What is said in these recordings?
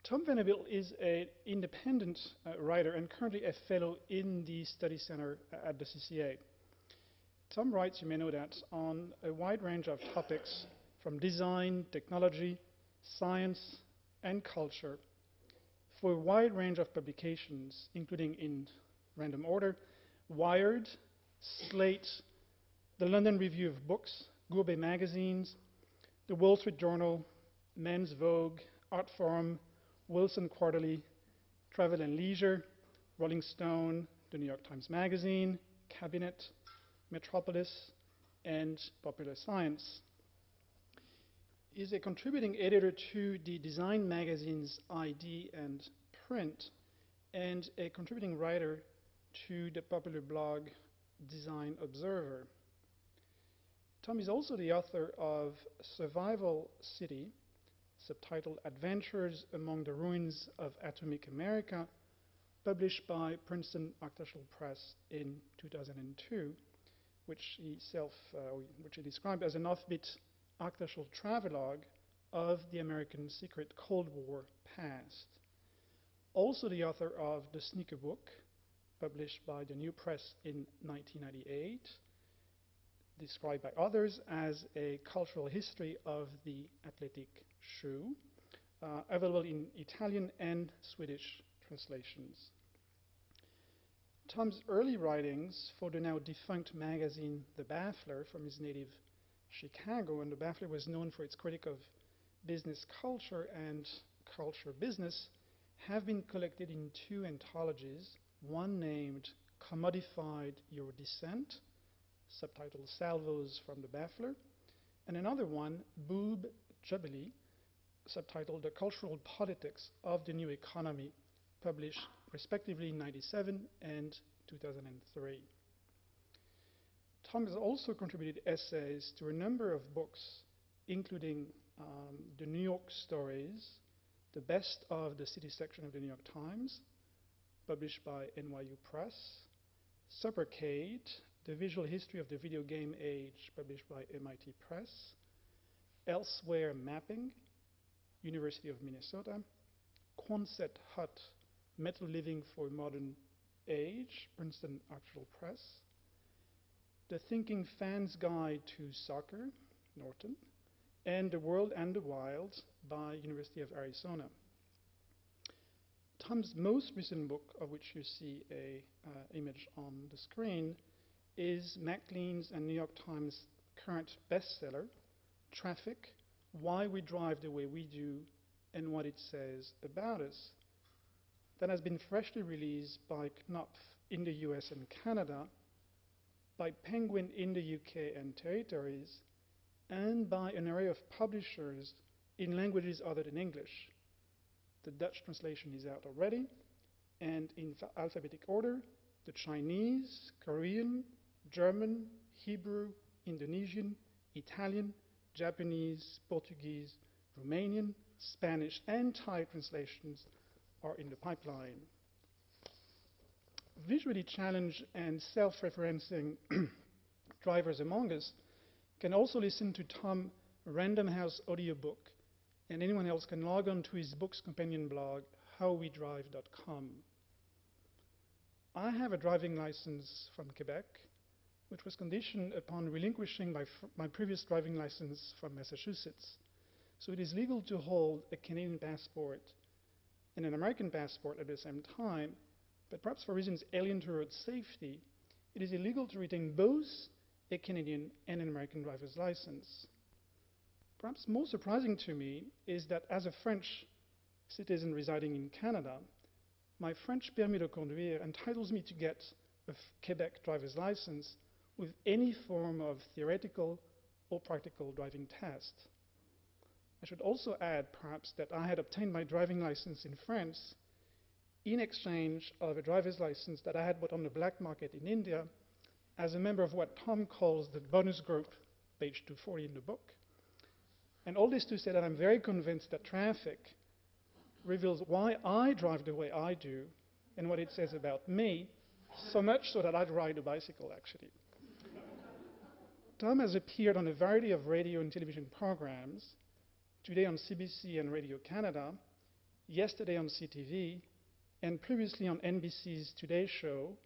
Tom Vanderbilt is an independent writer and currently a fellow in the study center at the CCA. Tom writes, you may know that, on a wide range of topics from design, technology, science, and culture for a wide range of publications, including in random order, Wired, Slate, the London Review of Books, Gourmet magazines, the Wall Street Journal, Men's Vogue, Art Forum, Wilson Quarterly, Travel and Leisure, Rolling Stone, the New York Times Magazine, Cabinet, Metropolis, and Popular Science. He's a contributing editor to the design magazines ID and Print, and a contributing writer to the popular blog Design Observer. Tom is also the author of Survival City, subtitled Adventures Among the Ruins of Atomic America, published by Princeton Architectural Press in 2002, which he described as an offbeat architectural travelogue of the American secret Cold War past. Also the author of The Sneaker Book, published by the New Press in 1998, described by others as a cultural history of the athletic shoe, available in Italian and Swedish translations. Tom's early writings for the now defunct magazine The Baffler from his native Chicago, and The Baffler was known for its critique of business culture and culture business, have been collected in two anthologies, one named Commodified Your Dissent, subtitled Salvos from the Baffler, and another one, Boob Jubilee, subtitled The Cultural Politics of the New Economy, published respectively in 1997 and 2003. Tom has also contributed essays to a number of books, including The New York Stories, the best of the city section of the New York Times, published by NYU Press, Suppercade, the visual history of the video game age, published by MIT Press, Elsewhere Mapping, University of Minnesota, Quonset Hut, Metal Living for Modern Age, Princeton Architectural Press, The Thinking Fan's Guide to Soccer, Norton, and The World and the Wild by University of Arizona. Tom's most recent book, of which you see a image on the screen, is Maclean's and New York Times current bestseller, Traffic, Why We Drive the Way We Do and What It Says About Us. That has been freshly released by Knopf in the US and Canada, by Penguin in the UK and territories, and by an array of publishers in languages other than English. The Dutch translation is out already, and in alphabetic order, the Chinese, Korean, German, Hebrew, Indonesian, Italian, Japanese, Portuguese, Romanian, Spanish, and Thai translations are in the pipeline. Visually challenged and self-referencing drivers among us can also listen to Tom Random House audiobook, and anyone else can log on to his book's companion blog, howwedrive.com. I have a driving license from Quebec, which was conditioned upon relinquishing my previous driving license from Massachusetts. So it is legal to hold a Canadian passport and an American passport at the same time, but perhaps for reasons alien to road safety, it is illegal to retain both a Canadian and an American driver's license. Perhaps more surprising to me is that as a French citizen residing in Canada, my French permis de conduire entitles me to get a Quebec driver's license with any form of theoretical or practical driving test. I should also add, perhaps, that I had obtained my driving license in France in exchange of a driver's license that I had bought on the black market in India as a member of what Tom calls the bonus group, page 240 in the book. And all this to say that I'm very convinced that traffic reveals why I drive the way I do and what it says about me, so much so that I'd ride a bicycle, actually. Tom has appeared on a variety of radio and television programs, today on CBC and Radio Canada, yesterday on CTV, and previously on NBC's Today Show,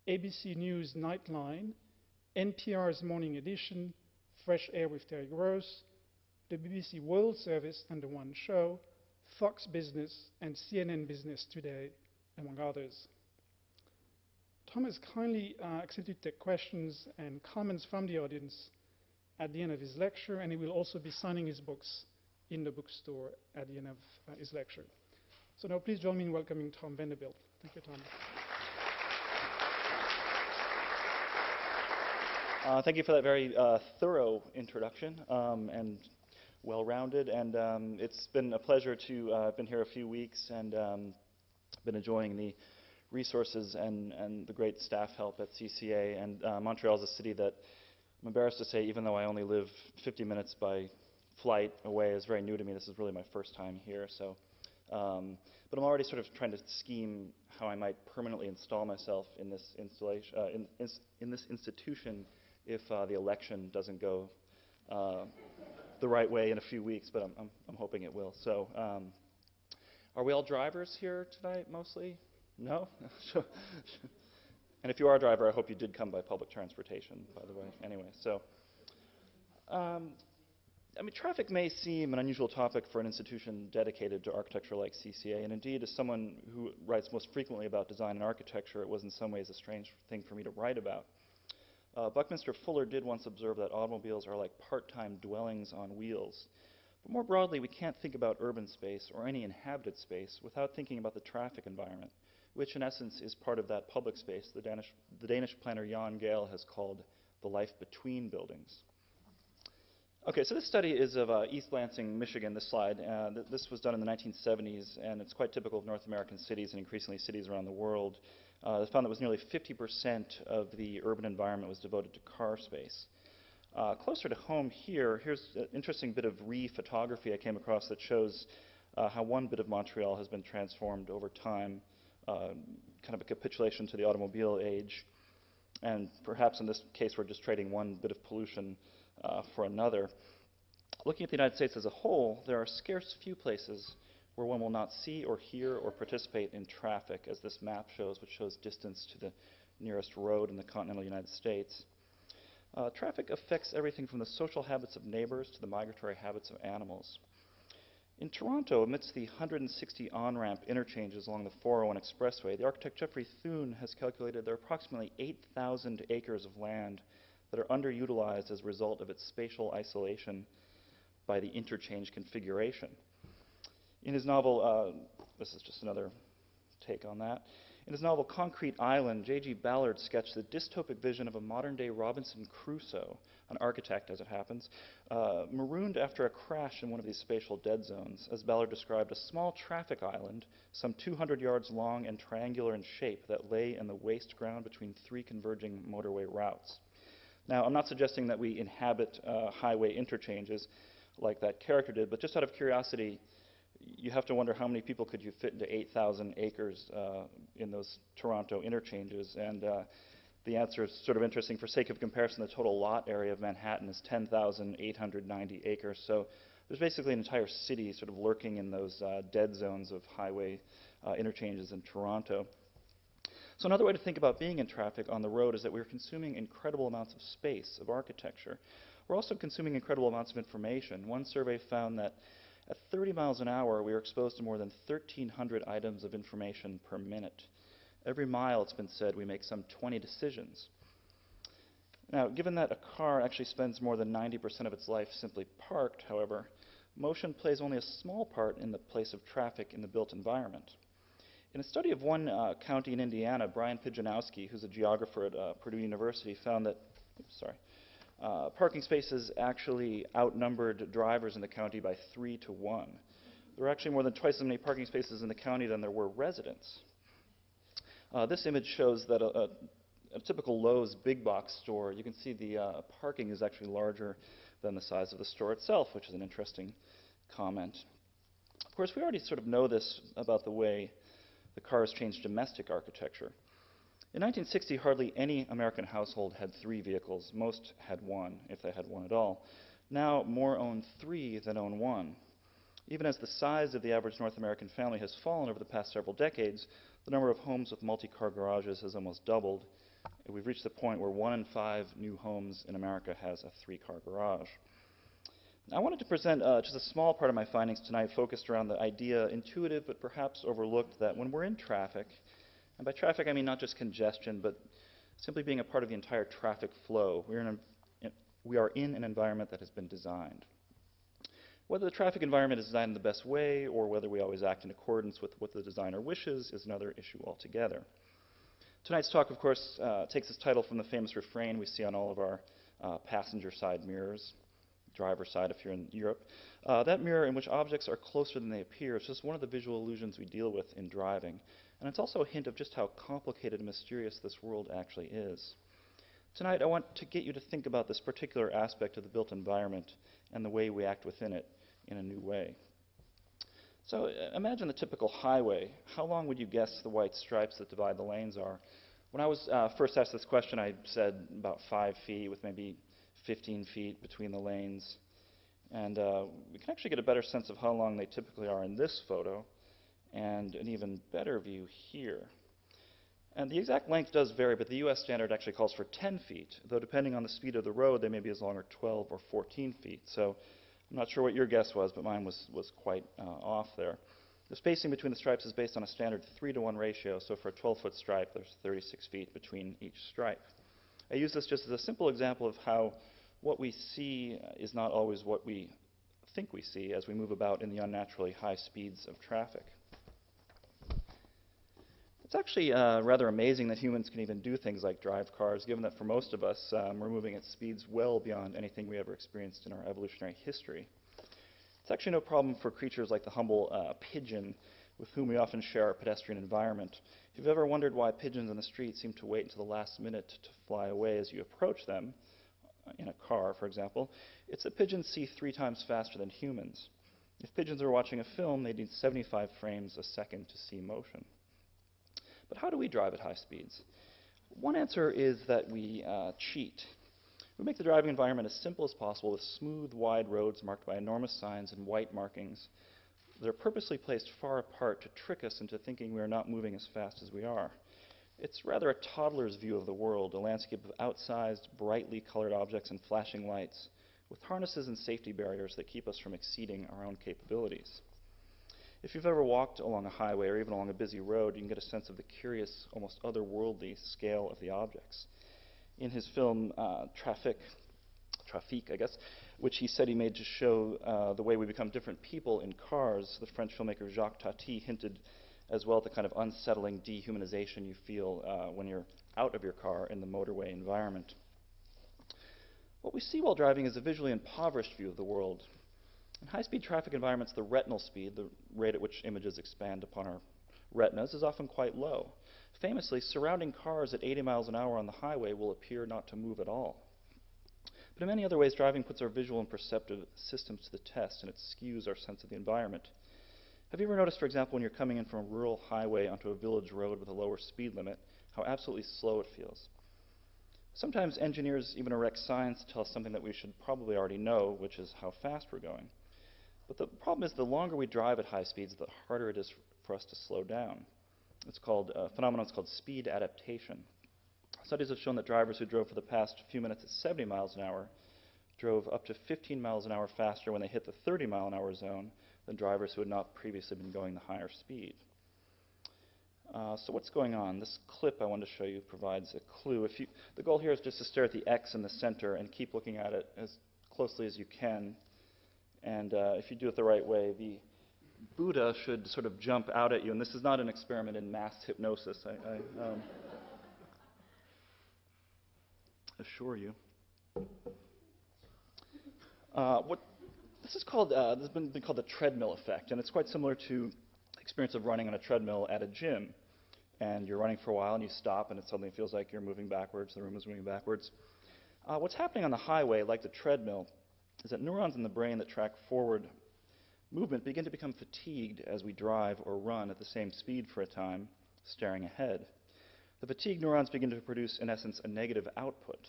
ABC News Nightline, NPR's Morning Edition, Fresh Air with Terry Gross, the BBC World Service and The One Show, Fox Business, and CNN Business Today, among others. Tom has kindly accepted to take questions and comments from the audience at the end of his lecture, and he will also be signing his books in the bookstore at the end of his lecture. So now please join me in welcoming Tom Vanderbilt. Thank you, Tom. Thank you for that very thorough introduction and well-rounded. And it's been a pleasure to I've been here a few weeks and been enjoying the resources and the great staff help at CCA. And Montreal is a city that I'm embarrassed to say, even though I only live 50 minutes by flight away, is very new to me. This is really my first time here. So, but I'm already sort of trying to scheme how I might permanently install myself in this installation, in this institution if the election doesn't go the right way in a few weeks, but I'm hoping it will. So, are we all drivers here tonight, mostly? No? And if you are a driver, I hope you did come by public transportation, by the way. Anyway, so, I mean, traffic may seem an unusual topic for an institution dedicated to architecture like CCA, and indeed, as someone who writes most frequently about design and architecture, it was in some ways a strange thing for me to write about. Buckminster Fuller did once observe that automobiles are like part-time dwellings on wheels. But more broadly, we can't think about urban space or any inhabited space without thinking about the traffic environment, which in essence is part of that public space the Danish planner Jan Gehl has called the life between buildings. Okay, so this study is of East Lansing, Michigan, this slide. This was done in the 1970s, and it's quite typical of North American cities and increasingly cities around the world. They found that was nearly 50% of the urban environment was devoted to car space. Closer to home here, here's an interesting bit of re-photography I came across that shows how one bit of Montreal has been transformed over time, kind of a capitulation to the automobile age. And perhaps in this case, we're just trading one bit of pollution for another. Looking at the United States as a whole, there are scarce few places where one will not see or hear or participate in traffic, as this map shows, which shows distance to the nearest road in the continental United States. Traffic affects everything from the social habits of neighbors to the migratory habits of animals. In Toronto, amidst the 160 on-ramp interchanges along the 401 expressway, the architect Jeffrey Thune has calculated there are approximately 8,000 acres of land that are underutilized as a result of its spatial isolation by the interchange configuration. In his novel, this is just another take on that. In his novel Concrete Island, J.G. Ballard sketched the dystopic vision of a modern-day Robinson Crusoe, an architect as it happens, marooned after a crash in one of these spatial dead zones. As Ballard described, a small traffic island, some 200 yards long and triangular in shape, that lay in the waste ground between three converging motorway routes. Now, I'm not suggesting that we inhabit highway interchanges like that character did, but just out of curiosity, you have to wonder how many people could you fit into 8,000 acres in those Toronto interchanges. And the answer is sort of interesting. For sake of comparison, the total lot area of Manhattan is 10,890 acres. So there's basically an entire city sort of lurking in those dead zones of highway interchanges in Toronto. So another way to think about being in traffic on the road is that we're consuming incredible amounts of space, of architecture. We're also consuming incredible amounts of information. One survey found that at 30 miles an hour, we are exposed to more than 1,300 items of information per minute. Every mile, it's been said, we make some 20 decisions. Now, given that a car actually spends more than 90% of its life simply parked, however, motion plays only a small part in the place of traffic in the built environment. In a study of one county in Indiana, Brian Pigeonowski, who's a geographer at Purdue University, found that, parking spaces actually outnumbered drivers in the county by 3 to 1. There were actually more than twice as many parking spaces in the county than there were residents. This image shows that a typical Lowe's big box store, you can see the parking is actually larger than the size of the store itself, which is an interesting comment. Of course, we already sort of know this about the way the car has changed domestic architecture. In 1960, hardly any American household had 3 vehicles. Most had 1, if they had 1 at all. Now, more own 3 than own 1. Even as the size of the average North American family has fallen over the past several decades, the number of homes with multi-car garages has almost doubled. And we've reached the point where 1 in 5 new homes in America has a 3-car garage. I wanted to present just a small part of my findings tonight focused around the idea, intuitive but perhaps overlooked, that when we're in traffic, and by traffic I mean not just congestion, but simply being a part of the entire traffic flow, we are in an environment that has been designed. Whether the traffic environment is designed in the best way or whether we always act in accordance with what the designer wishes is another issue altogether. Tonight's talk, of course, takes its title from the famous refrain we see on all of our passenger side mirrors, driver side if you're in Europe. That mirror in which objects are closer than they appear is just one of the visual illusions we deal with in driving. And it's also a hint of just how complicated and mysterious this world actually is. Tonight I want to get you to think about this particular aspect of the built environment and the way we act within it in a new way. So imagine the typical highway. How long would you guess the white stripes that divide the lanes are? When I was first asked this question, I said about 5 feet with maybe 15 feet between the lanes. And we can actually get a better sense of how long they typically are in this photo and an even better view here. And the exact length does vary, but the US standard actually calls for 10 feet, though depending on the speed of the road, they may be as long as 12 or 14 feet. So I'm not sure what your guess was, but mine was quite off there. The spacing between the stripes is based on a standard 3-to-1 ratio, so for a 12-foot stripe, there's 36 feet between each stripe. I use this just as a simple example of how what we see is not always what we think we see as we move about in the unnaturally high speeds of traffic. It's actually rather amazing that humans can even do things like drive cars, given that for most of us, we're moving at speeds well beyond anything we ever experienced in our evolutionary history. It's actually no problem for creatures like the humble pigeon, with whom we often share our pedestrian environment. If you've ever wondered why pigeons in the street seem to wait until the last minute to fly away as you approach them, in a car, for example, it's that pigeons see 3 times faster than humans. If pigeons are watching a film, they need 75 frames a second to see motion. But how do we drive at high speeds? One answer is that we cheat. We make the driving environment as simple as possible with smooth, wide roads marked by enormous signs and white markings that are purposely placed far apart to trick us into thinking we are not moving as fast as we are. It's rather a toddler's view of the world, a landscape of outsized, brightly colored objects and flashing lights, with harnesses and safety barriers that keep us from exceeding our own capabilities. If you've ever walked along a highway or even along a busy road, you can get a sense of the curious, almost otherworldly scale of the objects. In his film Trafic, I guess, which he said he made to show the way we become different people in cars, the French filmmaker Jacques Tati hinted as well at the kind of unsettling dehumanization you feel when you're out of your car in the motorway environment. What we see while driving is a visually impoverished view of the world. In high-speed traffic environments, the retinal speed, the rate at which images expand upon our retinas, is often quite low. Famously, surrounding cars at 80 miles an hour on the highway will appear not to move at all. But in many other ways, driving puts our visual and perceptive systems to the test, and it skews our sense of the environment. Have you ever noticed, for example, when you're coming in from a rural highway onto a village road with a lower speed limit, how absolutely slow it feels? Sometimes engineers even erect signs to tell us something that we should probably already know, which is how fast we're going. But the problem is the longer we drive at high speeds, the harder it is for us to slow down. It's called a phenomenon called speed adaptation. Studies have shown that drivers who drove for the past few minutes at 70 miles an hour drove up to 15 miles an hour faster when they hit the 30 mile an hour zone than drivers who had not previously been going the higher speed. So what's going on? This clip I wanted to show you provides a clue. The goal here is just to stare at the X in the center and keep looking at it as closely as you can. And if you do it the right way, the Buddha should sort of jump out at you. And this is not an experiment in mass hypnosis, I assure you. This has been called the treadmill effect, and it's quite similar to the experience of running on a treadmill at a gym. And you're running for a while, and you stop, and it suddenly feels like you're moving backwards, the room is moving backwards. What's happening on the highway, like the treadmill, is that neurons in the brain that track forward movement begin to become fatigued as we drive or run at the same speed for a time, staring ahead. The fatigued neurons begin to produce, in essence, a negative output.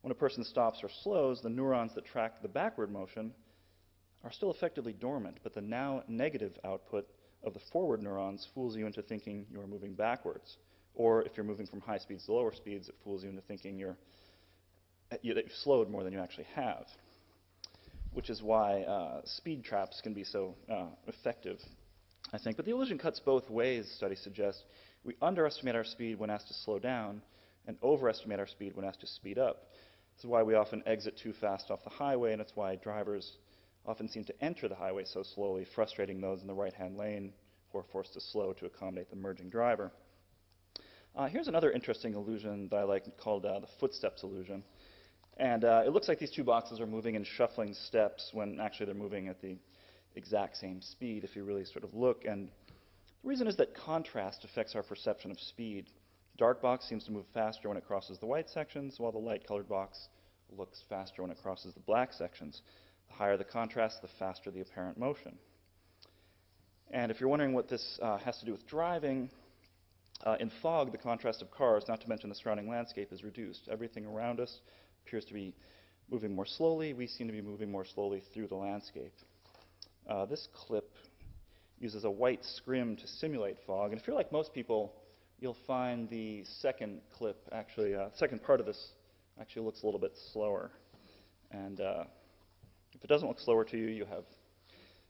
When a person stops or slows, the neurons that track the backward motion are still effectively dormant, but the now negative output of the forward neurons fools you into thinking you're moving backwards. Or if you're moving from high speeds to lower speeds, it fools you into thinking that you've slowed more than you actually have, which is why speed traps can be so effective, I think. But the illusion cuts both ways, studies suggest. We underestimate our speed when asked to slow down and overestimate our speed when asked to speed up. This is why we often exit too fast off the highway, and it's why drivers often seem to enter the highway so slowly, frustrating those in the right-hand lane who are forced to slow to accommodate the merging driver. Here's another interesting illusion that I like called the footsteps illusion. And it looks like these two boxes are moving in shuffling steps when actually they're moving at the exact same speed if you really sort of look. And the reason is that contrast affects our perception of speed. Dark box seems to move faster when it crosses the white sections, while the light-colored box looks faster when it crosses the black sections. The higher the contrast, the faster the apparent motion. And if you're wondering what this has to do with driving, in fog, the contrast of cars, not to mention the surrounding landscape, is reduced. Everything around us appears to be moving more slowly. We seem to be moving more slowly through the landscape. This clip uses a white scrim to simulate fog. And if you're like most people, you'll find the second clip, actually, second part of this actually looks a little bit slower. And if it doesn't look slower to you, you have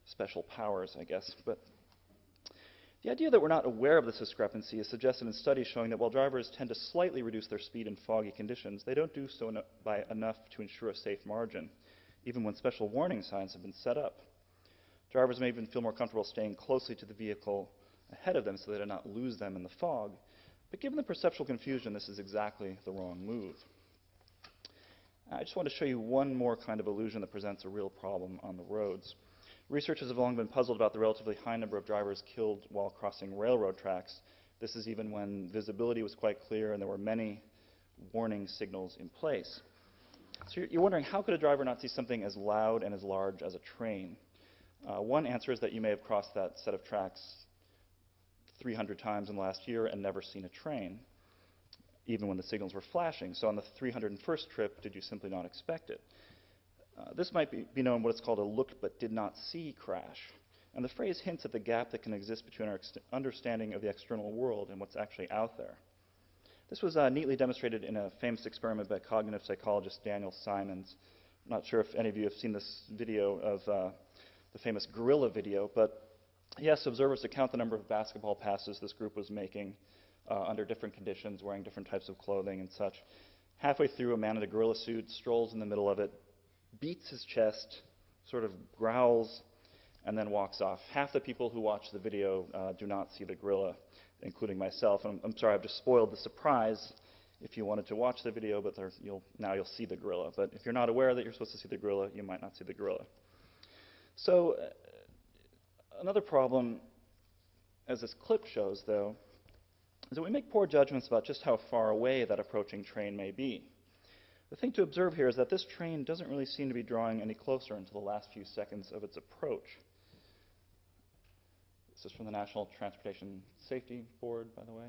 special powers, I guess. But the idea that we're not aware of this discrepancy is suggested in studies showing that while drivers tend to slightly reduce their speed in foggy conditions, they don't do so by enough to ensure a safe margin, even when special warning signs have been set up. Drivers may even feel more comfortable staying closely to the vehicle ahead of them so they do not lose them in the fog. But given the perceptual confusion, this is exactly the wrong move. I just want to show you one more kind of illusion that presents a real problem on the roads. Researchers have long been puzzled about the relatively high number of drivers killed while crossing railroad tracks. This is even when visibility was quite clear and there were many warning signals in place. So you're wondering, how could a driver not see something as loud and as large as a train? One answer is that you may have crossed that set of tracks 300 times in the last year and never seen a train, even when the signals were flashing. So on the 301st trip, did you simply not expect it? This might be known what is called a looked but did not see crash. And the phrase hints at the gap that can exist between our understanding of the external world and what's actually out there. This was neatly demonstrated in a famous experiment by cognitive psychologist Daniel Simons. I'm not sure if any of you have seen this video of the famous gorilla video, but he asked observers to count the number of basketball passes this group was making under different conditions, wearing different types of clothing and such. Halfway through, a man in a gorilla suit strolls in the middle of it, beats his chest, sort of growls, and then walks off. Half the people who watch the video do not see the gorilla, including myself. And I'm sorry, I've just spoiled the surprise if you wanted to watch the video, but now you'll see the gorilla. But if you're not aware that you're supposed to see the gorilla, you might not see the gorilla. So another problem, as this clip shows, though, is that we make poor judgments about just how far away that approaching train may be. The thing to observe here is that this train doesn't really seem to be drawing any closer until the last few seconds of its approach. This is from the National Transportation Safety Board, by the way.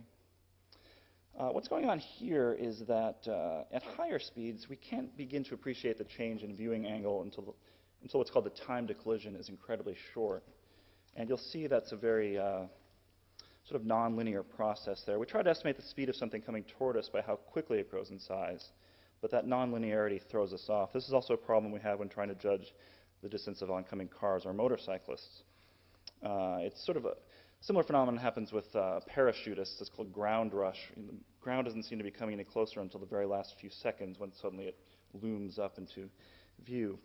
What's going on here is that at higher speeds, we can't begin to appreciate the change in viewing angle until what's called the time to collision is incredibly short. And you'll see that's a very sort of nonlinear process there. We try to estimate the speed of something coming toward us by how quickly it grows in size, but that nonlinearity throws us off. This is also a problem we have when trying to judge the distance of oncoming cars or motorcyclists. It's sort of a similar phenomenon happens with parachutists. It's called ground rush. The ground doesn't seem to be coming any closer until the very last few seconds when suddenly it looms up into view.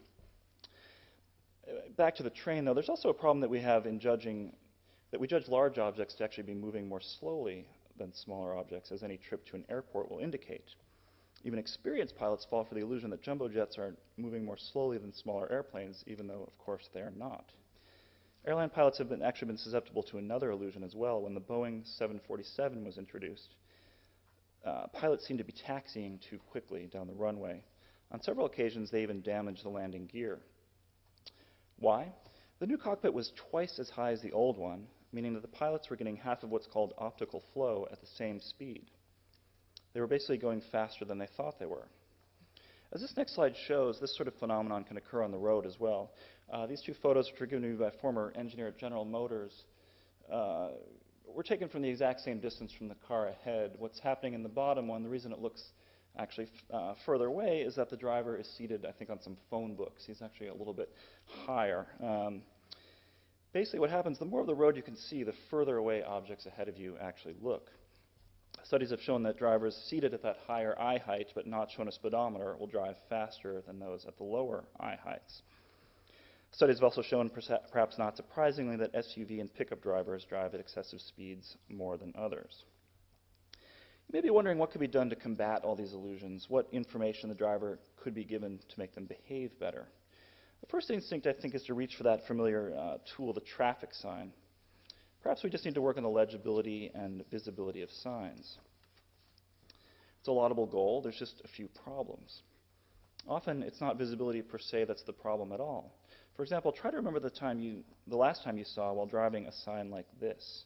Back to the train, though, there's also a problem that we have in judging that we judge large objects to actually be moving more slowly than smaller objects, as any trip to an airport will indicate. Even experienced pilots fall for the illusion that jumbo jets are moving more slowly than smaller airplanes, even though, of course, they are not. Airline pilots have actually been susceptible to another illusion as well. When the Boeing 747 was introduced, pilots seemed to be taxiing too quickly down the runway. On several occasions, they even damaged the landing gear. Why? The new cockpit was twice as high as the old one, meaning that the pilots were getting half of what's called optical flow at the same speed. They were basically going faster than they thought they were. As this next slide shows, this sort of phenomenon can occur on the road as well. These two photos, which were given to me by a former engineer at General Motors, were taken from the exact same distance from the car ahead. What's happening in the bottom one, the reason it looks actually further away, is that the driver is seated, I think, on some phone books. He's actually a little bit higher. Basically what happens, the more of the road you can see, the further away objects ahead of you actually look. Studies have shown that drivers seated at that higher eye height but not shown a speedometer will drive faster than those at the lower eye heights. Studies have also shown, perhaps not surprisingly, that SUV and pickup drivers drive at excessive speeds more than others. You may be wondering what could be done to combat all these illusions, what information the driver could be given to make them behave better. The first instinct, I think, is to reach for that familiar tool, the traffic sign. Perhaps we just need to work on the legibility and visibility of signs. It's a laudable goal. There's just a few problems. Often, it's not visibility per se that's the problem at all. For example, try to remember the last time you saw while driving a sign like this.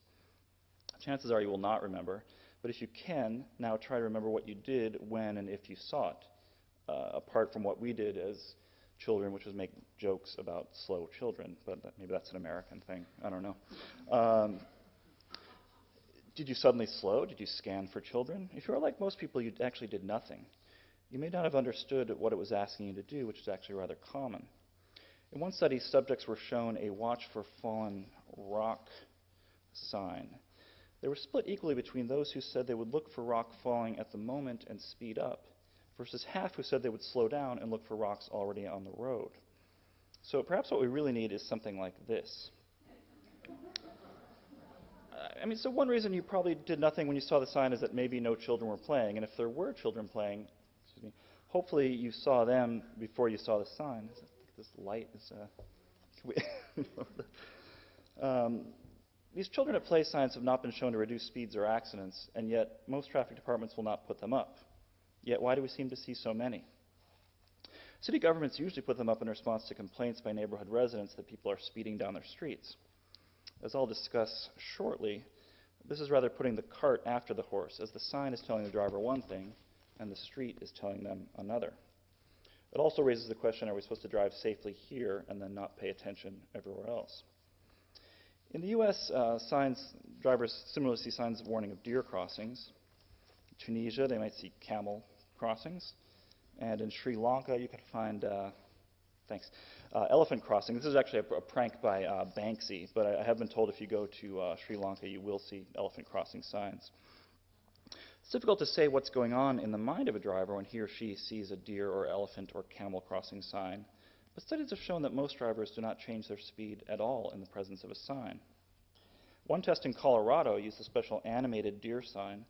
Chances are you will not remember, but if you can, now try to remember what you did when and if you saw it, apart from what we did as children, which was make jokes about slow children, but maybe that's an American thing. I don't know. Did you suddenly slow? Did you scan for children? If you are like most people, you actually did nothing. You may not have understood what it was asking you to do, which is actually rather common. In one study, subjects were shown a watch for fallen rock sign. They were split equally between those who said they would look for rock falling at the moment and speed up, versus half who said they would slow down and look for rocks already on the road. So perhaps what we really need is something like this. So one reason you probably did nothing when you saw the sign is that maybe no children were playing, and if there were children playing, hopefully you saw them before you saw the sign. This light is... These children at play signs have not been shown to reduce speeds or accidents, and yet most traffic departments will not put them up. Yet why do we seem to see so many? City governments usually put them up in response to complaints by neighborhood residents that people are speeding down their streets. As I'll discuss shortly, this is rather putting the cart after the horse, as the sign is telling the driver one thing and the street is telling them another. It also raises the question, are we supposed to drive safely here and then not pay attention everywhere else? In the US, drivers similarly see signs of warning of deer crossings. In Tunisia, they might see camel crossings. And in Sri Lanka, you can find elephant crossing. This is actually a prank by Banksy, but I have been told if you go to Sri Lanka, you will see elephant crossing signs. It's difficult to say what's going on in the mind of a driver when he or she sees a deer or elephant or camel crossing sign, but studies have shown that most drivers do not change their speed at all in the presence of a sign. One test in Colorado used a special animated deer sign.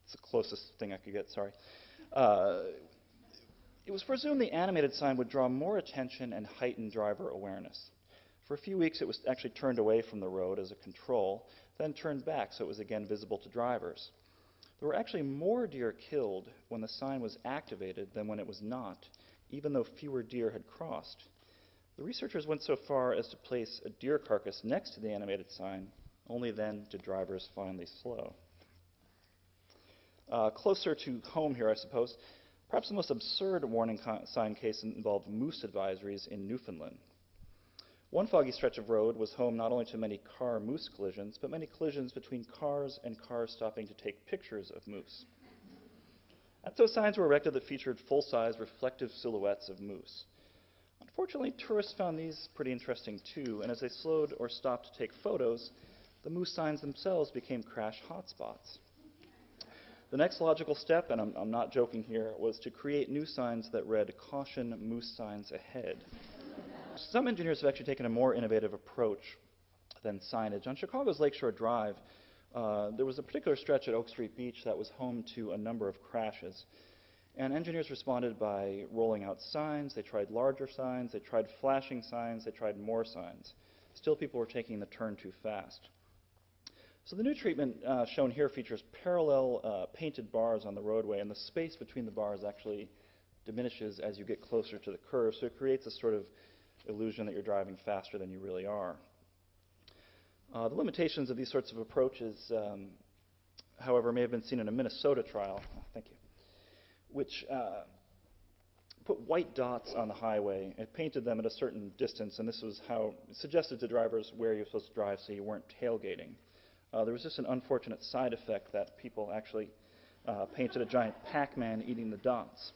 It's the closest thing I could get, sorry. It was presumed the animated sign would draw more attention and heighten driver awareness. For a few weeks, it was actually turned away from the road as a control, then turned back so it was again visible to drivers. There were actually more deer killed when the sign was activated than when it was not, even though fewer deer had crossed. The researchers went so far as to place a deer carcass next to the animated sign, only then did drivers finally slow. Closer to home here, I suppose, perhaps the most absurd warning sign case involved moose advisories in Newfoundland. One foggy stretch of road was home not only to many car-moose collisions, but many collisions between cars and cars stopping to take pictures of moose. And so signs were erected that featured full-size reflective silhouettes of moose. Unfortunately, tourists found these pretty interesting too, and as they slowed or stopped to take photos, the moose signs themselves became crash hotspots. The next logical step, and I'm not joking here, was to create new signs that read, "Caution, moose signs ahead." Some engineers have actually taken a more innovative approach than signage. On Chicago's Lakeshore Drive, there was a particular stretch at Oak Street Beach that was home to a number of crashes. And engineers responded by rolling out signs. They tried larger signs. They tried flashing signs. They tried more signs. Still, people were taking the turn too fast. So the new treatment shown here features parallel painted bars on the roadway, and the space between the bars actually diminishes as you get closer to the curve, so it creates a sort of illusion that you're driving faster than you really are. The limitations of these sorts of approaches, however, may have been seen in a Minnesota trial, which put white dots on the highway and painted them at a certain distance, and this was how it suggested to drivers where you're supposed to drive so you weren't tailgating. There was just an unfortunate side effect that people actually painted a giant Pac-Man eating the dots.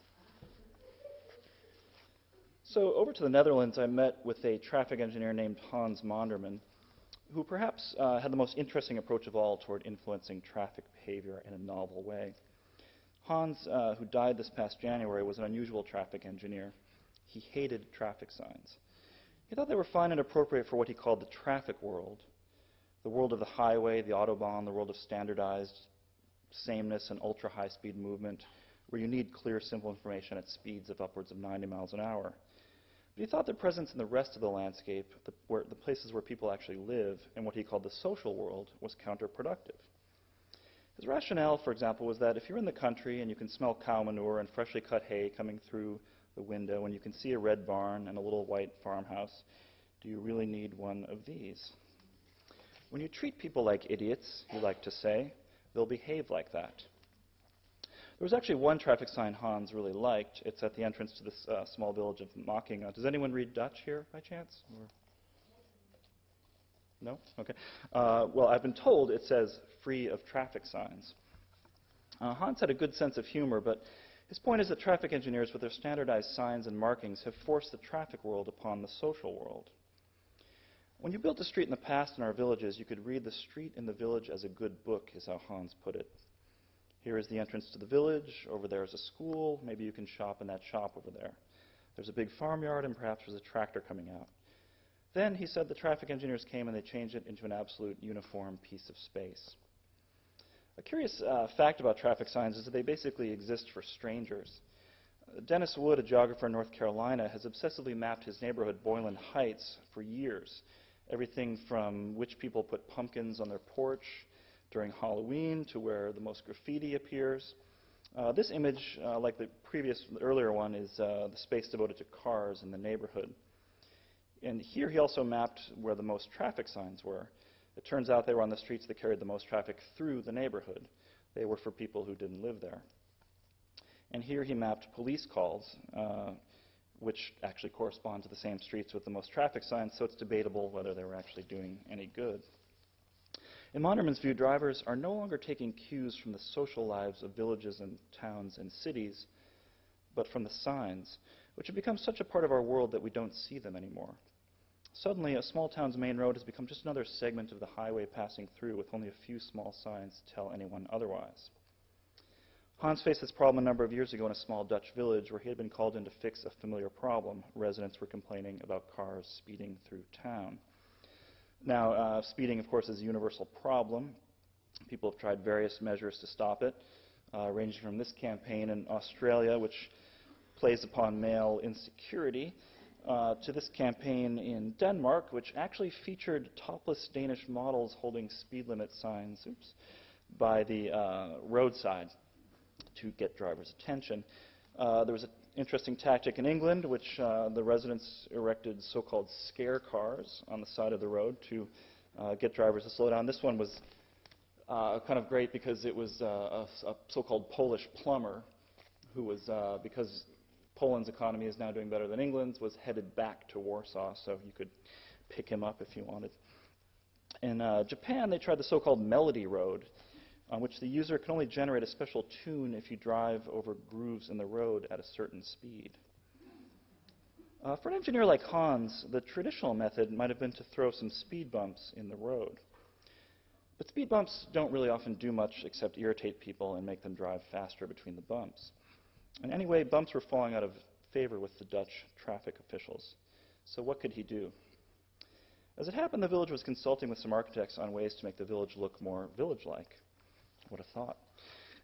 So over to the Netherlands, I met with a traffic engineer named Hans Monderman, who perhaps had the most interesting approach of all toward influencing traffic behavior in a novel way. Hans, who died this past January, was an unusual traffic engineer. He hated traffic signs. He thought they were fine and appropriate for what he called the traffic world, the world of the highway, the Autobahn, the world of standardized sameness and ultra-high-speed movement, where you need clear, simple information at speeds of upwards of 90 miles an hour. But he thought their presence in the rest of the landscape, the places where people actually live, and what he called the social world, was counterproductive. His rationale, for example, was that if you're in the country and you can smell cow manure and freshly cut hay coming through the window, and you can see a red barn and a little white farmhouse, do you really need one of these? When you treat people like idiots, he liked to say, they'll behave like that. There was actually one traffic sign Hans really liked. It's at the entrance to this small village of Mockinga. Does anyone read Dutch here by chance? Or no? Okay. Well, I've been told it says free of traffic signs. Hans had a good sense of humor, but his point is that traffic engineers with their standardized signs and markings have forced the traffic world upon the social world. When you built a street in the past in our villages, you could read the street in the village as a good book, is how Hans put it. Here is the entrance to the village. Over there is a school. Maybe you can shop in that shop over there. There's a big farmyard, and perhaps there's a tractor coming out. Then, he said, the traffic engineers came and they changed it into an absolute uniform piece of space. A curious fact about traffic signs is that they basically exist for strangers. Dennis Wood, a geographer in North Carolina, has obsessively mapped his neighborhood, Boylan Heights, for years. Everything from which people put pumpkins on their porch during Halloween to where the most graffiti appears. This image, like the earlier one, is the space devoted to cars in the neighborhood. And here he also mapped where the most traffic signs were. It turns out they were on the streets that carried the most traffic through the neighborhood. They were for people who didn't live there. And here he mapped police calls, which actually correspond to the same streets with the most traffic signs, so it's debatable whether they were actually doing any good. In Monderman's view, drivers are no longer taking cues from the social lives of villages and towns and cities, but from the signs, which have become such a part of our world that we don't see them anymore. Suddenly, a small town's main road has become just another segment of the highway passing through with only a few small signs to tell anyone otherwise. Hans faced this problem a number of years ago in a small Dutch village where he had been called in to fix a familiar problem. Residents were complaining about cars speeding through town. Now, speeding, of course, is a universal problem. People have tried various measures to stop it, ranging from this campaign in Australia, which plays upon male insecurity, to this campaign in Denmark, which actually featured topless Danish models holding speed limit signs by the roadside to get drivers' attention. There was an interesting tactic in England, which the residents erected so-called scare cars on the side of the road to get drivers to slow down. This one was kind of great because it was a so-called Polish plumber who was, because Poland's economy is now doing better than England's, was headed back to Warsaw, so you could pick him up if you wanted. In Japan, they tried the so-called melody road, on which the user can only generate a special tune if you drive over grooves in the road at a certain speed. For an engineer like Hans, the traditional method might have been to throw some speed bumps in the road. But speed bumps don't really often do much except irritate people and make them drive faster between the bumps. And anyway, bumps were falling out of favor with the Dutch traffic officials. So what could he do? As it happened, the village was consulting with some architects on ways to make the village look more village-like. What a thought.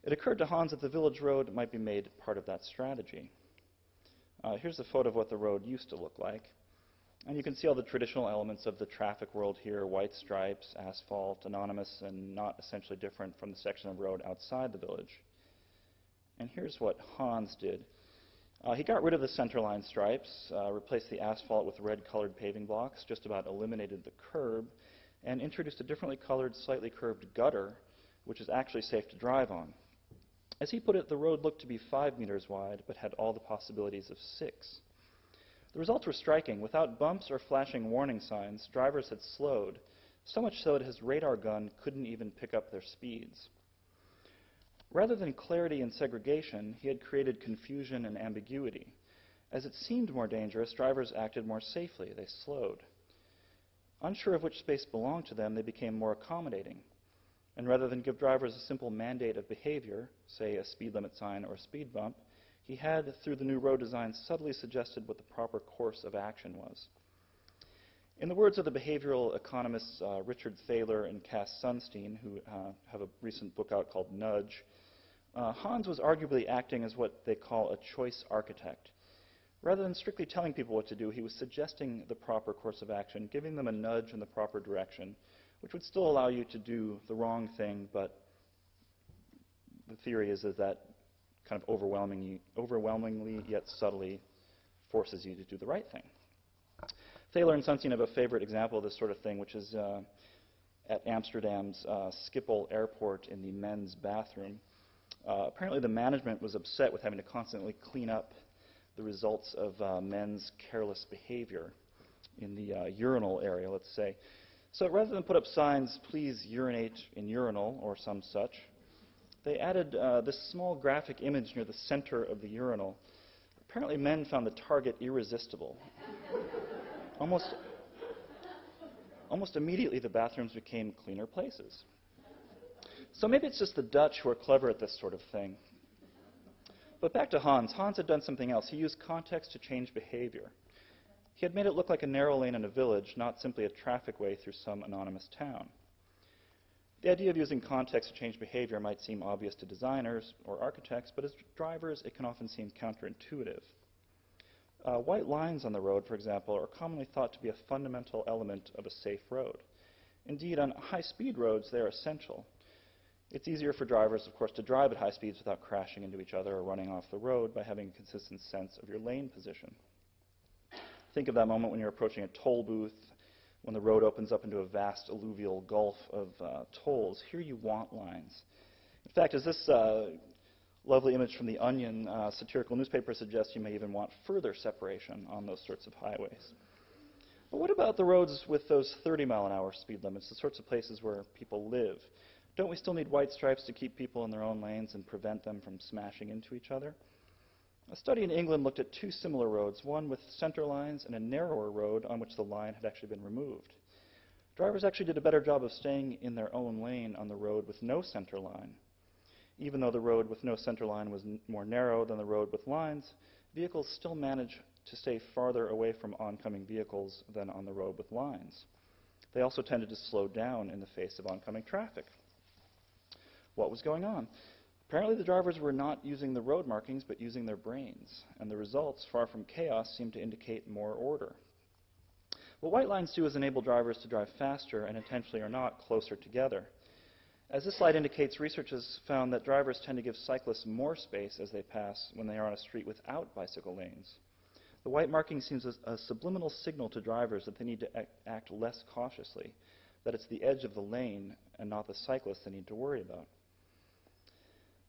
It occurred to Hans that the village road might be made part of that strategy. Here's a photo of what the road used to look like. And you can see all the traditional elements of the traffic world here: white stripes, asphalt, anonymous, and not essentially different from the section of road outside the village. And here's what Hans did. He got rid of the centerline stripes, replaced the asphalt with red-colored paving blocks, just about eliminated the curb, and introduced a differently colored, slightly curved gutter, which is actually safe to drive on. As he put it, the road looked to be 5 meters wide, but had all the possibilities of 6. The results were striking. Without bumps or flashing warning signs, drivers had slowed, so much so that his radar gun couldn't even pick up their speeds. Rather than clarity and segregation, he had created confusion and ambiguity. As it seemed more dangerous, drivers acted more safely. They slowed. Unsure of which space belonged to them, they became more accommodating. And rather than give drivers a simple mandate of behavior, say a speed limit sign or a speed bump, he had, through the new road design, subtly suggested what the proper course of action was. In the words of the behavioral economists Richard Thaler and Cass Sunstein, who have a recent book out called Nudge, Hans was arguably acting as what they call a choice architect. Rather than strictly telling people what to do, he was suggesting the proper course of action, giving them a nudge in the proper direction, which would still allow you to do the wrong thing, but the theory is that kind of overwhelmingly yet subtly forces you to do the right thing. Thaler and Sunstein have a favorite example of this sort of thing, which is at Amsterdam's Schiphol airport in the men's bathroom. Apparently the management was upset with having to constantly clean up the results of men's careless behavior in the urinal area, let's say. So rather than put up signs, please urinate in urinal or some such, they added this small graphic image near the center of the urinal. Apparently men found the target irresistible. Almost immediately the bathrooms became cleaner places. So maybe it's just the Dutch who are clever at this sort of thing. But back to Hans. Hans had done something else. He used context to change behavior. He had made it look like a narrow lane in a village, not simply a traffic way through some anonymous town. The idea of using context to change behavior might seem obvious to designers or architects, but as drivers, it can often seem counterintuitive. White lines on the road, for example, are commonly thought to be a fundamental element of a safe road. Indeed, on high-speed roads, they are essential. It's easier for drivers, of course, to drive at high speeds without crashing into each other or running off the road by having a consistent sense of your lane position. Think of that moment when you're approaching a toll booth, when the road opens up into a vast alluvial gulf of tolls. Here you want lines. In fact, as this lovely image from The Onion satirical newspaper suggests, you may even want further separation on those sorts of highways. But what about the roads with those 30-mile-an-hour speed limits, the sorts of places where people live? Don't we still need white stripes to keep people in their own lanes and prevent them from smashing into each other? A study in England looked at two similar roads, one with center lines and a narrower road on which the line had actually been removed. Drivers actually did a better job of staying in their own lane on the road with no center line. Even though the road with no center line was more narrow than the road with lines, vehicles still managed to stay farther away from oncoming vehicles than on the road with lines. They also tended to slow down in the face of oncoming traffic. What was going on? Apparently the drivers were not using the road markings, but using their brains, and the results, far from chaos, seemed to indicate more order. What white lines do is enable drivers to drive faster and intentionally or not closer together. As this slide indicates, research has found that drivers tend to give cyclists more space as they pass when they are on a street without bicycle lanes. The white marking seems a subliminal signal to drivers that they need to act less cautiously, that it's the edge of the lane and not the cyclist they need to worry about.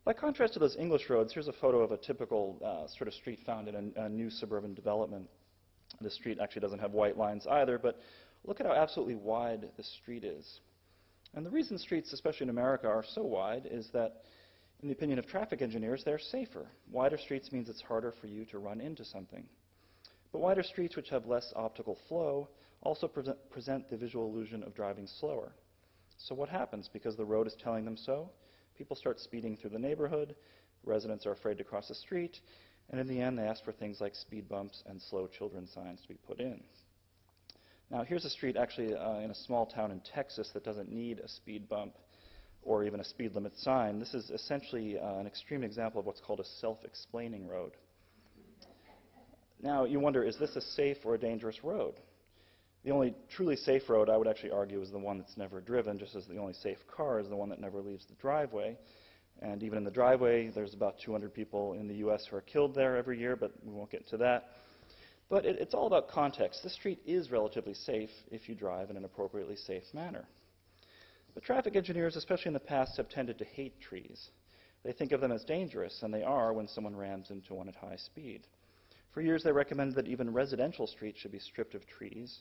By contrast to those English roads, here's a photo of a typical sort of street found in a new suburban development. This street actually doesn't have white lines either, but look at how absolutely wide this street is. And the reason streets, especially in America, are so wide is that, in the opinion of traffic engineers, they're safer. Wider streets means it's harder for you to run into something. But wider streets, which have less optical flow, also present the visual illusion of driving slower. So what happens? Because the road is telling them so, people start speeding through the neighborhood, residents are afraid to cross the street, and in the end they ask for things like speed bumps and slow children signs to be put in. Now here's a street actually in a small town in Texas that doesn't need a speed bump or even a speed limit sign. This is essentially an extreme example of what's called a self-explaining road. Now you wonder, is this a safe or a dangerous road? The only truly safe road, I would actually argue, is the one that's never driven, just as the only safe car is the one that never leaves the driveway. And even in the driveway, there's about 200 people in the US who are killed there every year, but we won't get into that. But it's all about context. This street is relatively safe if you drive in an appropriately safe manner. But traffic engineers, especially in the past, have tended to hate trees. They think of them as dangerous, and they are when someone rams into one at high speed. For years, they recommended that even residential streets should be stripped of trees,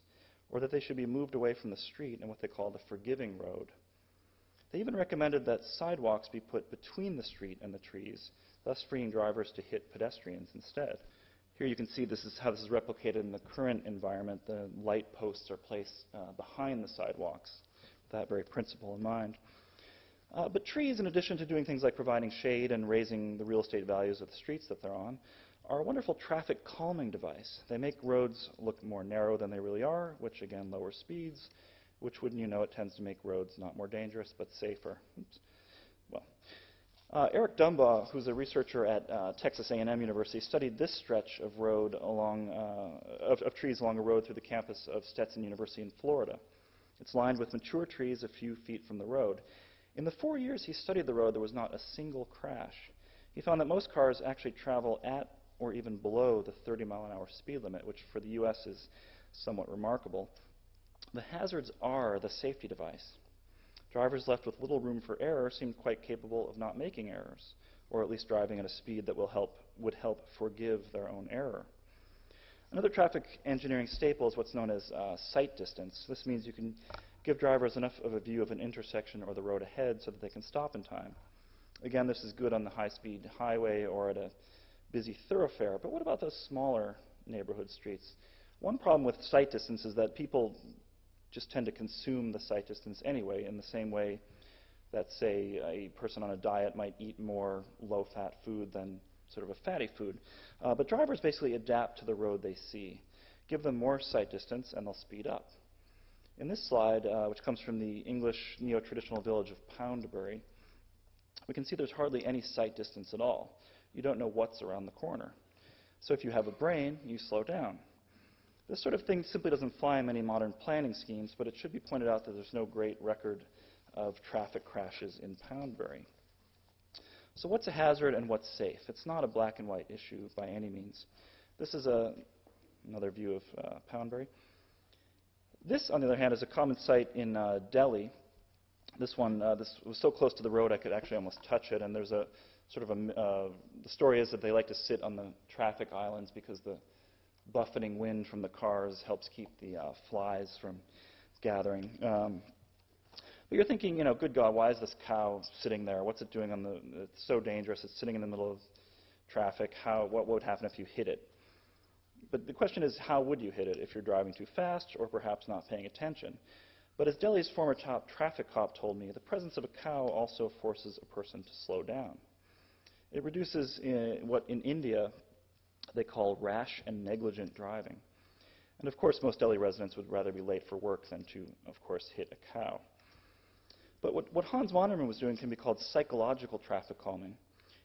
or that they should be moved away from the street in what they call the forgiving road. They even recommended that sidewalks be put between the street and the trees, thus freeing drivers to hit pedestrians instead. Here you can see this is how this is replicated in the current environment. The light posts are placed behind the sidewalks, with that very principle in mind. But trees, in addition to doing things like providing shade and raising the real estate values of the streets that they're on, are a wonderful traffic calming device. They make roads look more narrow than they really are, which again lowers speeds, which, wouldn't you know, it tends to make roads not more dangerous, but safer. Oops. Well, Eric Dumbaugh, who's a researcher at Texas A&M University, studied this stretch of road of trees along a road through the campus of Stetson University in Florida. It's lined with mature trees a few feet from the road. In the 4 years he studied the road, there was not a single crash. He found that most cars actually travel at or even below the 30-mile-an-hour speed limit, which for the U.S. is somewhat remarkable. The hazards are the safety device. Drivers left with little room for error seem quite capable of not making errors, or at least driving at a speed that would help forgive their own error. Another traffic engineering staple is what's known as sight distance. This means you can give drivers enough of a view of an intersection or the road ahead so that they can stop in time. Again, this is good on the high-speed highway or at a busy thoroughfare, but what about those smaller neighborhood streets? One problem with sight distance is that people just tend to consume the sight distance anyway, in the same way that, say, a person on a diet might eat more low-fat food than sort of a fatty food. But drivers basically adapt to the road they see. Give them more sight distance and they'll speed up. In this slide, which comes from the English neo-traditional village of Poundbury, we can see there's hardly any sight distance at all. You don't know what's around the corner. So if you have a brain, you slow down. This sort of thing simply doesn't fly in many modern planning schemes, but it should be pointed out that there's no great record of traffic crashes in Poundbury. So what's a hazard and what's safe? It's not a black and white issue by any means. This is another view of Poundbury. This, on the other hand, is a common sight in Delhi. This one, this was so close to the road I could actually almost touch it, and there's a sort of the story is that they like to sit on the traffic islands because the buffeting wind from the cars helps keep the flies from gathering. But you're thinking, you know, good God, why is this cow sitting there? What's it doing it's so dangerous, it's sitting in the middle of traffic. What would happen if you hit it? But the question is, how would you hit it if you're driving too fast or perhaps not paying attention? But as Delhi's former top traffic cop told me, the presence of a cow also forces a person to slow down. It reduces what in India they call rash and negligent driving. And of course, most Delhi residents would rather be late for work than to, of course, hit a cow. But what Hans Vonderman was doing can be called psychological traffic calming.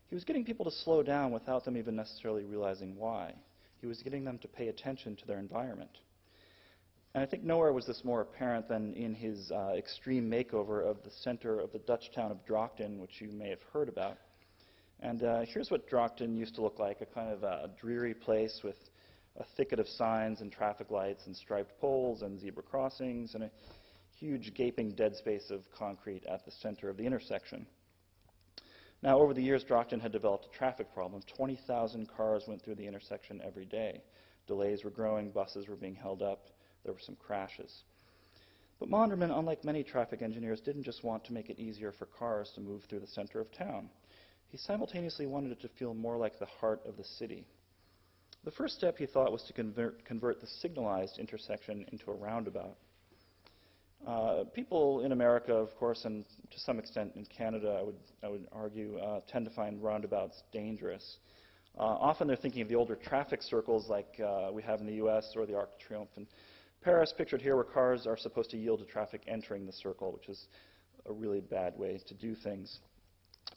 He was getting people to slow down without them even necessarily realizing why. He was getting them to pay attention to their environment. And I think nowhere was this more apparent than in his extreme makeover of the center of the Dutch town of Drachten, which you may have heard about. And here's what Drachten used to look like, a kind of a dreary place with a thicket of signs and traffic lights and striped poles and zebra crossings and a huge gaping dead space of concrete at the center of the intersection. Now, over the years, Drachten had developed a traffic problem. 20,000 cars went through the intersection every day. Delays were growing, buses were being held up, there were some crashes. But Vonderman, unlike many traffic engineers, didn't just want to make it easier for cars to move through the center of town. He simultaneously wanted it to feel more like the heart of the city. The first step, he thought, was to convert the signalized intersection into a roundabout. People in America, of course, and to some extent in Canada, I would argue, tend to find roundabouts dangerous. Often they're thinking of the older traffic circles like we have in the U.S. or the Arc de Triomphe in Paris, pictured here, where cars are supposed to yield to traffic entering the circle, which is a really bad way to do things.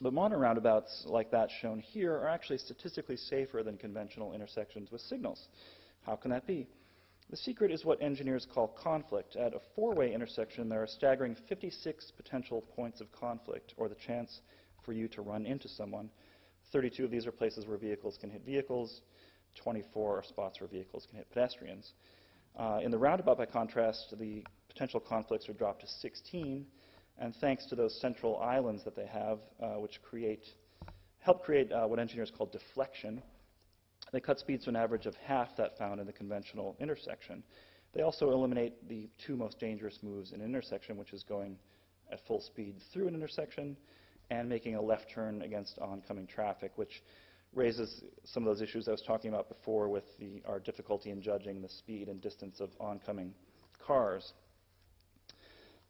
But modern roundabouts like that shown here are actually statistically safer than conventional intersections with signals. How can that be? The secret is what engineers call conflict. At a four-way intersection, there are a staggering 56 potential points of conflict, or the chance for you to run into someone. 32 of these are places where vehicles can hit vehicles. 24 are spots where vehicles can hit pedestrians. In the roundabout, by contrast, the potential conflicts are dropped to 16, and thanks to those central islands that they have, which create help create what engineers call deflection. They cut speeds to an average of half that found in the conventional intersection. They also eliminate the two most dangerous moves in an intersection, which is going at full speed through an intersection and making a left turn against oncoming traffic, which raises some of those issues I was talking about before with our difficulty in judging the speed and distance of oncoming cars.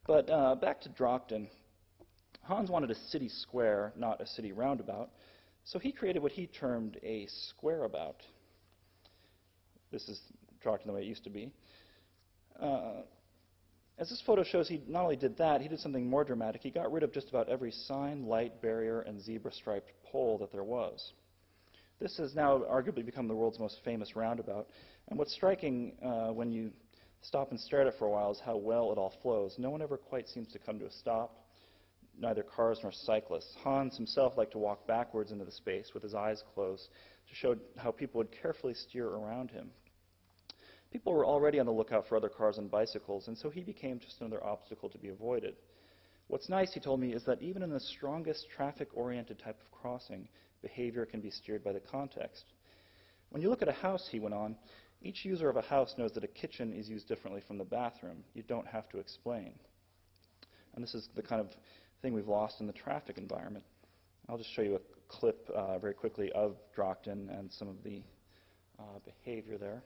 But back to Drockton. Hans wanted a city square, not a city roundabout, so he created what he termed a squareabout. This is Drockton the way it used to be. As this photo shows, he not only did that, he did something more dramatic. He got rid of just about every sign, light, barrier, and zebra-striped pole that there was. This has now arguably become the world's most famous roundabout. And what's striking when you stop and stare at it for a while is how well it all flows. No one ever quite seems to come to a stop, neither cars nor cyclists. Hans himself liked to walk backwards into the space with his eyes closed to show how people would carefully steer around him. People were already on the lookout for other cars and bicycles, and so he became just another obstacle to be avoided. What's nice, he told me, is that even in the strongest traffic-oriented type of crossing, behavior can be steered by the context. When you look at a house, he went on, each user of a house knows that a kitchen is used differently from the bathroom. You don't have to explain. And this is the kind of thing we've lost in the traffic environment. I'll just show you a clip very quickly of Drockton and some of the behavior there.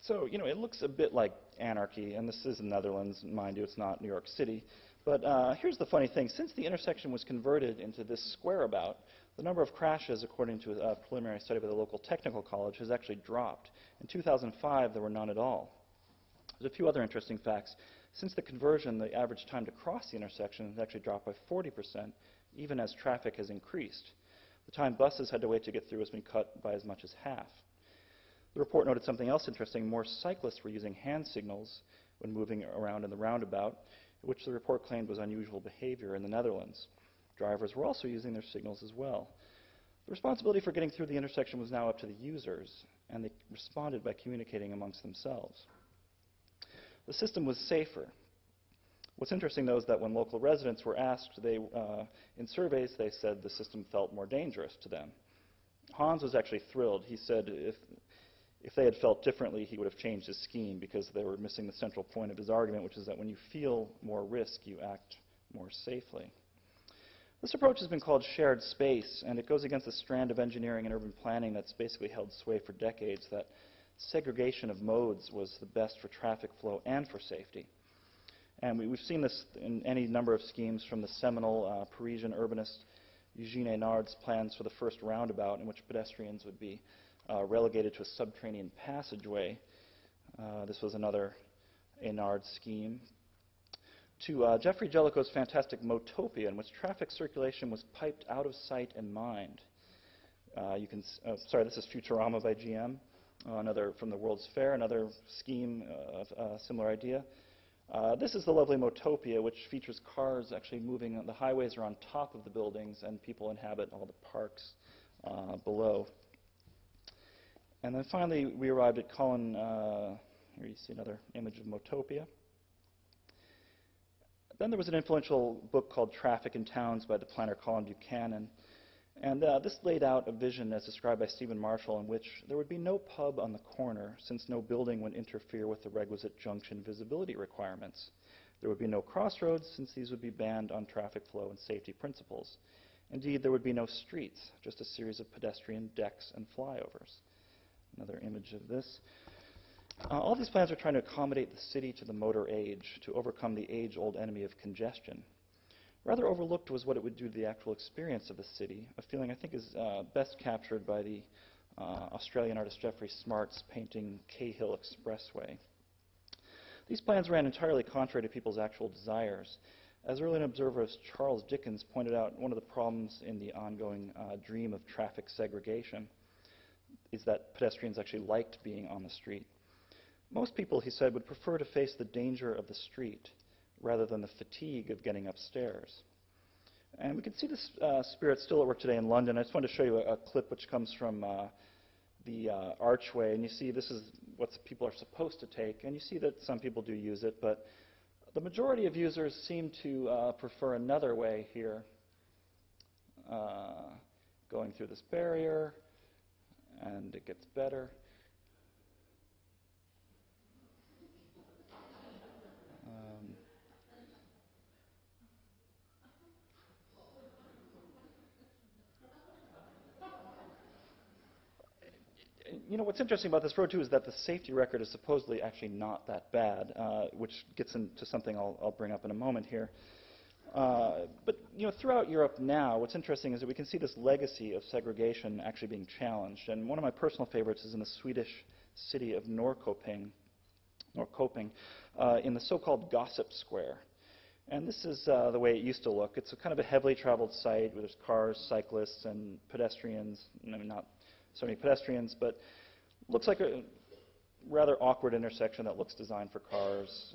So, it looks a bit like anarchy, and this is the Netherlands, mind you, it's not New York City. But here's the funny thing. Since the intersection was converted into this squareabout, the number of crashes, according to a preliminary study by the local technical college, has actually dropped. In 2005, there were none at all. There's a few other interesting facts. Since the conversion, the average time to cross the intersection has actually dropped by 40%, even as traffic has increased. The time buses had to wait to get through has been cut by as much as half. The report noted something else interesting. More cyclists were using hand signals when moving around in the roundabout, which the report claimed was unusual behavior in the Netherlands. Drivers were also using their signals as well. The responsibility for getting through the intersection was now up to the users, and they responded by communicating amongst themselves. The system was safer. What's interesting, though, is that when local residents were asked, in surveys, they said the system felt more dangerous to them. Hans was actually thrilled. He said if they had felt differently, he would have changed his scheme because they were missing the central point of his argument, which is that when you feel more risk, you act more safely. This approach has been called shared space, and it goes against the strand of engineering and urban planning that's basically held sway for decades, that segregation of modes was the best for traffic flow and for safety. And we've seen this in any number of schemes, from the seminal Parisian urbanist Eugene Enard's plans for the first roundabout, in which pedestrians would be relegated to a subterranean passageway. This was another Enard scheme. To Jeffrey Jellicoe's fantastic Motopia, in which traffic circulation was piped out of sight and mind. Sorry, this is Futurama by GM, another from the World's Fair, another scheme of a similar idea. This is the lovely Motopia, which features cars actually moving. The highways are on top of the buildings, and people inhabit all the parks below. And then finally, we arrived at Colin. Here you see another image of Motopia. Then there was an influential book called Traffic in Towns by the planner Colin Buchanan. And this laid out a vision as described by Stephen Marshall, in which there would be no pub on the corner, since no building would interfere with the requisite junction visibility requirements. There would be no crossroads, since these would be banned on traffic flow and safety principles. Indeed, there would be no streets, just a series of pedestrian decks and flyovers. Another image of this. All these plans are trying to accommodate the city to the motor age, to overcome the age-old enemy of congestion. Rather overlooked was what it would do to the actual experience of the city, a feeling I think is best captured by the Australian artist Geoffrey Smart's painting Cahill Expressway. These plans ran entirely contrary to people's actual desires. As early an observer as Charles Dickens pointed out, one of the problems in the ongoing dream of traffic segregation is that pedestrians actually liked being on the street. Most people, he said, would prefer to face the danger of the street rather than the fatigue of getting upstairs. And we can see this spirit still at work today in London. I just wanted to show you a clip which comes from the archway, and you see this is what people are supposed to take, and you see that some people do use it, but the majority of users seem to prefer another way here, going through this barrier, and it gets better. You know, what's interesting about this road, too, is that the safety record is supposedly actually not that bad, which gets into something I'll bring up in a moment here. But, you know, throughout Europe now, what's interesting is that we can see this legacy of segregation actually being challenged. And one of my personal favorites is in the Swedish city of Norrköping, in the so-called Gossip Square. And this is the way it used to look. It's a kind of a heavily traveled site where there's cars, cyclists, and pedestrians. I mean, not so many pedestrians, but looks like a rather awkward intersection that looks designed for cars,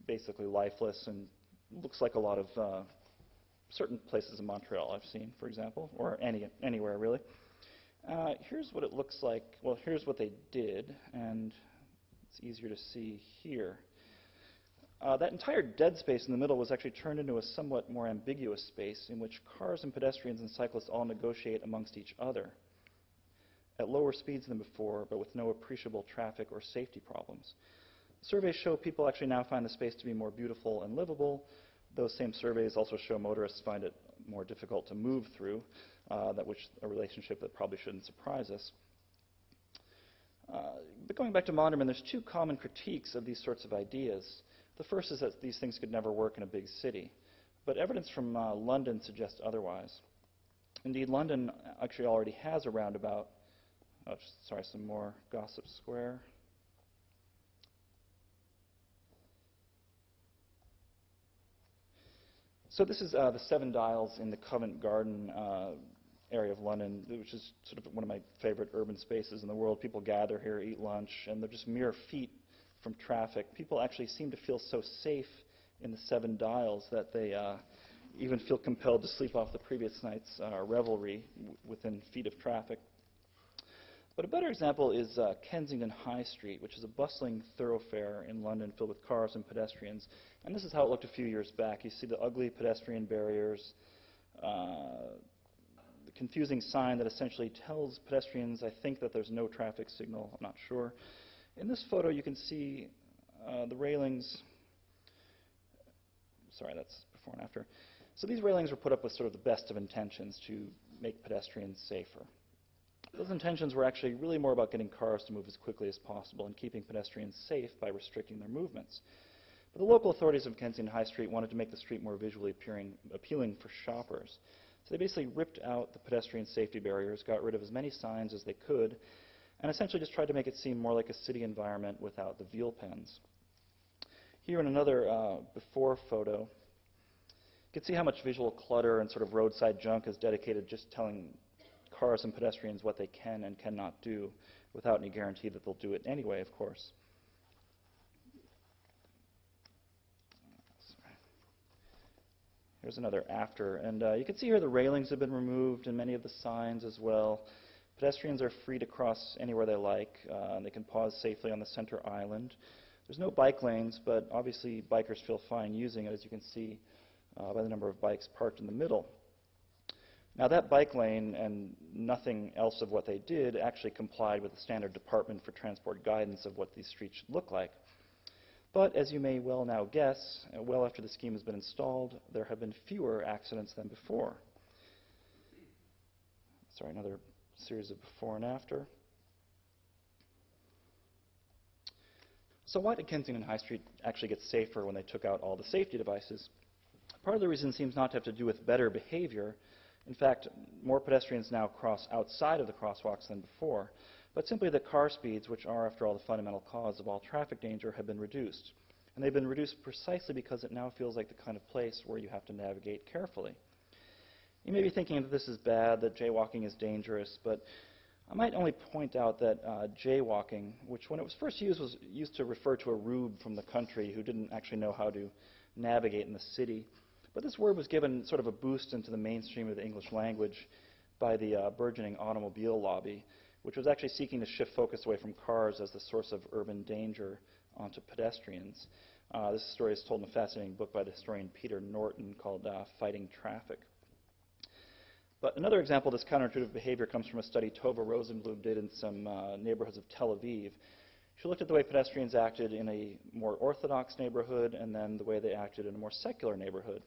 basically lifeless, and looks like a lot of certain places in Montreal I've seen, for example, or anywhere really. Here's what it looks like. Well, here's what they did, and it's easier to see here. That entire dead space in the middle was actually turned into a somewhat more ambiguous space in which cars and pedestrians and cyclists all negotiate amongst each other at lower speeds than before, but with no appreciable traffic or safety problems. Surveys show people actually now find the space to be more beautiful and livable. Those same surveys also show motorists find it more difficult to move through, a relationship that probably shouldn't surprise us. But going back to Monderman, there's two common critiques of these sorts of ideas. The first is that these things could never work in a big city, but evidence from London suggests otherwise. Indeed, London actually already has a roundabout. Some more Gossip Square. So this is the Seven Dials in the Covent Garden area of London, which is sort of one of my favorite urban spaces in the world. People gather here, eat lunch, and they're just mere feet from traffic. People actually seem to feel so safe in the Seven Dials that they even feel compelled to sleep off the previous night's revelry within feet of traffic. But a better example is Kensington High Street, which is a bustling thoroughfare in London filled with cars and pedestrians. And this is how it looked a few years back. You see the ugly pedestrian barriers, the confusing sign that essentially tells pedestrians, I think, that there's no traffic signal. I'm not sure. In this photo, you can see the railings. Sorry, that's before and after. So these railings were put up with sort of the best of intentions to make pedestrians safer. Those intentions were actually really more about getting cars to move as quickly as possible and keeping pedestrians safe by restricting their movements. But the local authorities of Kensington High Street wanted to make the street more visually appealing for shoppers. So they basically ripped out the pedestrian safety barriers, got rid of as many signs as they could, and essentially just tried to make it seem more like a city environment without the veal pens. Here in another before photo, you can see how much visual clutter and sort of roadside junk is dedicated just telling cars and pedestrians what they can and cannot do without any guarantee that they'll do it anyway, of course. Here's another after. And you can see here the railings have been removed and many of the signs as well. Pedestrians are free to cross anywhere they like. And they can pause safely on the center island. There's no bike lanes, but obviously bikers feel fine using it, as you can see by the number of bikes parked in the middle. Now that bike lane and nothing else of what they did actually complied with the standard Department for Transport guidance of what these streets should look like. But as you may well now guess, well after the scheme has been installed, there have been fewer accidents than before. Sorry, another series of before and after. So why did Kensington High Street actually get safer when they took out all the safety devices? Part of the reason seems not to have to do with better behavior. In fact, more pedestrians now cross outside of the crosswalks than before, but simply that car speeds, which are, after all, the fundamental cause of all traffic danger, have been reduced. And they've been reduced precisely because it now feels like the kind of place where you have to navigate carefully. You may be thinking that this is bad, that jaywalking is dangerous, but I might only point out that jaywalking, which when it was first used was used to refer to a rube from the country who didn't actually know how to navigate in the city. But this word was given sort of a boost into the mainstream of the English language by the burgeoning automobile lobby, which was actually seeking to shift focus away from cars as the source of urban danger onto pedestrians. This story is told in a fascinating book by the historian Peter Norton called Fighting Traffic. But another example of this counterintuitive behavior comes from a study Tova Rosenblum did in some neighborhoods of Tel Aviv. She looked at the way pedestrians acted in a more orthodox neighborhood and then the way they acted in a more secular neighborhood.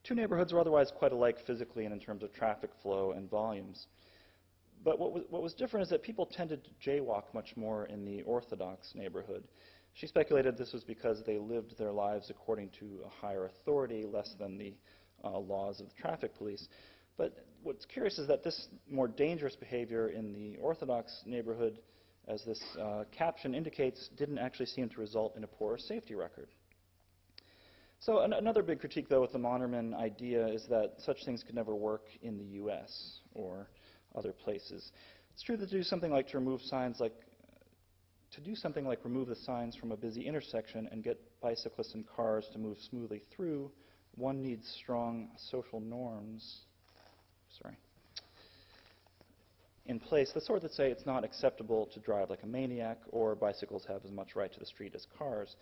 Two neighborhoods were otherwise quite alike physically and in terms of traffic flow and volumes. But what was different is that people tended to jaywalk much more in the orthodox neighborhood. She speculated this was because they lived their lives according to a higher authority, less than the laws of the traffic police. But what's curious is that this more dangerous behavior in the orthodox neighborhood, as this caption indicates, didn't actually seem to result in a poorer safety record. So another big critique, though, with the Monerman idea is that such things could never work in the U.S. or other places. It's true that to do something like remove the signs from a busy intersection and get bicyclists and cars to move smoothly through, one needs strong social norms in place, the sort that say it's not acceptable to drive like a maniac or bicycles have as much right to the street as cars.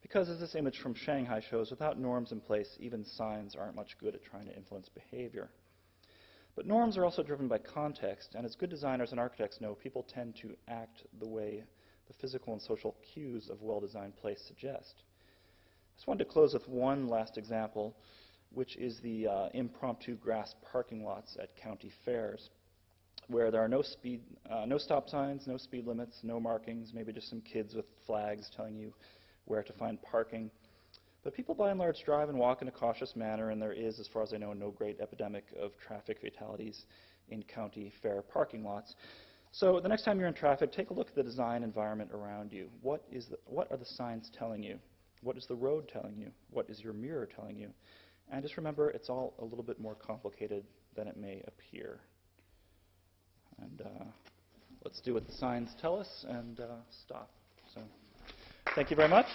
Because, as this image from Shanghai shows, without norms in place, even signs aren't much good at trying to influence behavior. But norms are also driven by context, and as good designers and architects know, people tend to act the way the physical and social cues of a well-designed place suggest. I just wanted to close with one last example, which is the impromptu grass parking lots at county fairs, where there are no stop signs, no speed limits, no markings, maybe just some kids with flags telling you where to find parking. But people by and large drive and walk in a cautious manner, and there is, as far as I know, no great epidemic of traffic fatalities in county fair parking lots. So the next time you're in traffic, take a look at the design environment around you. What are the signs telling you? What is the road telling you? What is your mirror telling you? And just remember, it's all a little bit more complicated than it may appear. And let's do what the signs tell us and stop. So, thank you very much.